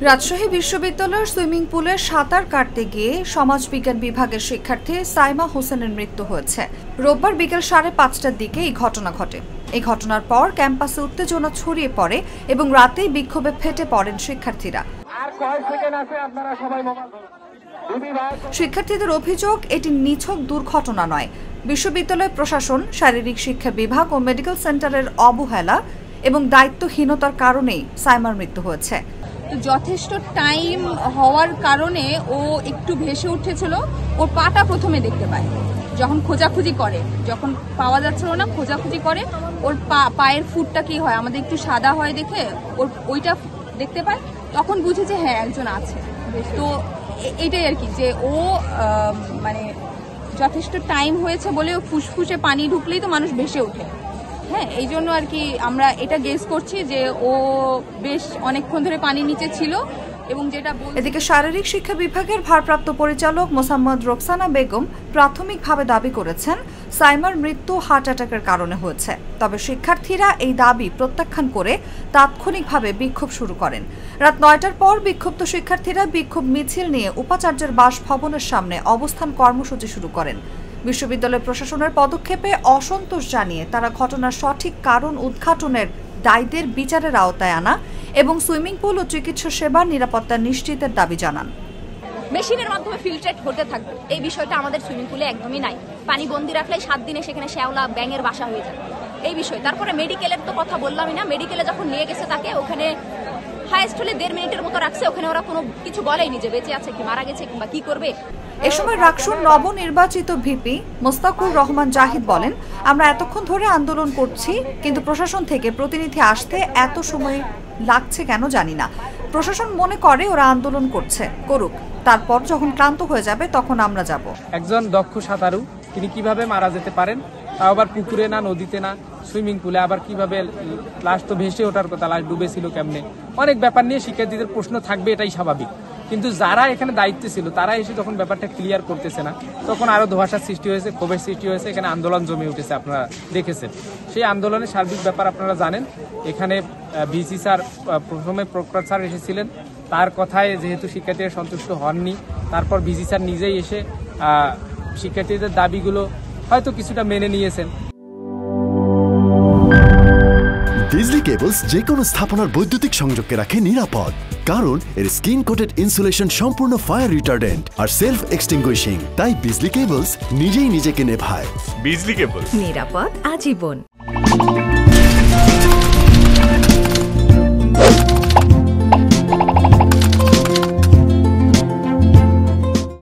রাজশাহী বিশ্ববিদ্যালয়ের সুইমিং পুলে সাঁতার কাটতে গিয়ে সমাজবিজ্ঞান বিভাগের শিক্ষার্থী সাইমা হোসেনের মৃত্যু হয়েছে। রোববার বিকেল 5:30টার দিকে এই ঘটনা ঘটে। এই ঘটনার পর ক্যাম্পাসে উত্তেজনা ছড়িয়ে পড়ে এবং রাতেই বিক্ষোভে ফেটে পড়েন শিক্ষার্থীরা। শিক্ষার্থীদের অভিযোগ, এটি নিছক দুর্ঘটনা নয়, বিশ্ববিদ্যালয় প্রশাসন, শারীরিক শিক্ষা বিভাগ ও মেডিকেল সেন্টারের অবহেলা এবং দায়িত্বহীনতার কারণেই সাইমার মৃত্যু হয়েছে। যথেষ্ট টাইম হওয়ার কারণে ও একটু ভেসে উঠেছিল। ওর পাটা প্রথমে দেখতে পায়, যখন খোঁজাখুঁজি করে, যখন পাওয়া যাচ্ছিল না খোঁজাখুঁজি করে, ওর পায়ের ফুটটা কি হয় আমাদের একটু সাদা হয় দেখে ওর ওইটা দেখতে পায়, তখন বুঝে যে হ্যাঁ একজন আছে। তো এটাই আর কি, যে ও মানে যথেষ্ট টাইম হয়েছে বলে ফুসফুসে পানি ঢুকলেই তো মানুষ ভেসে ওঠে। হ্যাঁ, এই জন্য আর কি আমরা এটা গেস করছি যে ও বেশ অনেকক্ষণ ধরে পানির নিচে ছিল। এবং যেটা এদিকে শারীরিক শিক্ষা বিভাগের ভারপ্রাপ্ত পরিচালক মোসাম্মদ রোকসানা বেগম প্রাথমিকভাবে দাবি করেছেন সাইমার মৃত্যু হার্ট অ্যাটাকের কারণে হয়েছে। তবে শিক্ষার্থীরা এই দাবি প্রত্যাখ্যান করে তাৎক্ষণিকভাবে বিক্ষোভ শুরু করেন। রাত 9টার পর বিক্ষুব্ধ শিক্ষার্থীরা বিক্ষোভ মিছিল নিয়ে উপাচার্যের বাসভবনের সামনে অবস্থান কর্মসূচি শুরু করেন। বিশ্ববিদ্যালয় প্রশাসনের পদক্ষেপে অসন্তোষ জানিয়ে তারা ঘটনার সঠিক কারণ উদ্ঘাটনের, দায়ীদের বিচারের আওতায় আনা এবং সুইমিং পুল ও চিকিৎসা সেবার নিরাপত্তা নিশ্চিতের দাবি জানান। মেশিনের মাধ্যমে ফিল্ট্রেট হতে থাকবে, এই বিষয়টা আমাদের সুইমিং পুলে একদমই নাই। পানি বন্দি রাখলে 7 দিনে সেখানে শ্যাওলা ব্যাঙের বাসা হয়ে যায়, এই বিষয়। তারপরে মেডিকেলের তো কথা বললামই না, মেডিকেলে যখন নিয়ে গেছে তাকে, ওখানে হাইস্ট হলে 1.5 মিনিটের মতো রাখছে, ওখানে ওরা কোনো কিছু বলেইনি যে বেঁচে আছে কি মারা গেছে কিংবা কি করবে। এ সময় রাকসুর নবনির্বাচিত ভিপি মোস্তাকুর রহমান জাহিদ বলেন, আমরা এতক্ষণ ধরে আন্দোলন করছি, কিন্তু প্রশাসন থেকে প্রতিনিধি আসতে এত সময় লাগছে কেন জানি না। প্রশাসন মনে করে ওরা আন্দোলন করুক, তারপর যখন ক্লান্ত হয়ে যাবে তখন আমরা যাব। একজন দক্ষ সাঁতারু তিনি কিভাবে মারা যেতে পারেন, তাও আবার পুকুরে না, নদীতে না, সুইমিং পুলে, আবার কিভাবে লাশ তো ভেসে ওঠার কথা, লাশ ডুবেছিল কেমনে, অনেক ব্যাপার নিয়ে শিক্ষার্থীদের প্রশ্ন থাকবে, এটাই স্বাভাবিক। কিন্তু যারা এখানে দায়িত্বে ছিল তারা এসে যখন ব্যাপারটা ক্লিয়ার করতেছে না, তখন আরো ধোঁয়াশার সৃষ্টি হয়েছে, ক্ষোভের সৃষ্টি হয়েছে, এখানে আন্দোলন জমে উঠেছে। আপনারা দেখেছেন সেই আন্দোলনের সার্বিক ব্যাপার আপনারা জানেন। এখানে ভিসি স্যার প্রথমে প্রক্টর স্যার এসেছিলেন, তার কথায় যেহেতু শিক্ষার্থীরা সন্তুষ্ট হননি, তারপর ভিসি স্যার নিজেই এসে শিক্ষার্থীদের দাবিগুলো হয়তো কিছুটা মেনে নিয়েছেন। বিজলি কেবলস যে কোনো স্থাপনার বৈদ্যুতিক সংযোগকে রাখে নিরাপদ, কারণ এর স্কিন কোটেড ইনসুলেশন সম্পূর্ণ ফায়ার রিটার্ডেন্ট আর সেলফ এক্সটিংগুইশিং। তাই বিজলি কেবলস নিজেই নিজেকে নেভায়। বিজলি কেবল, নিরাপদ আজীবন।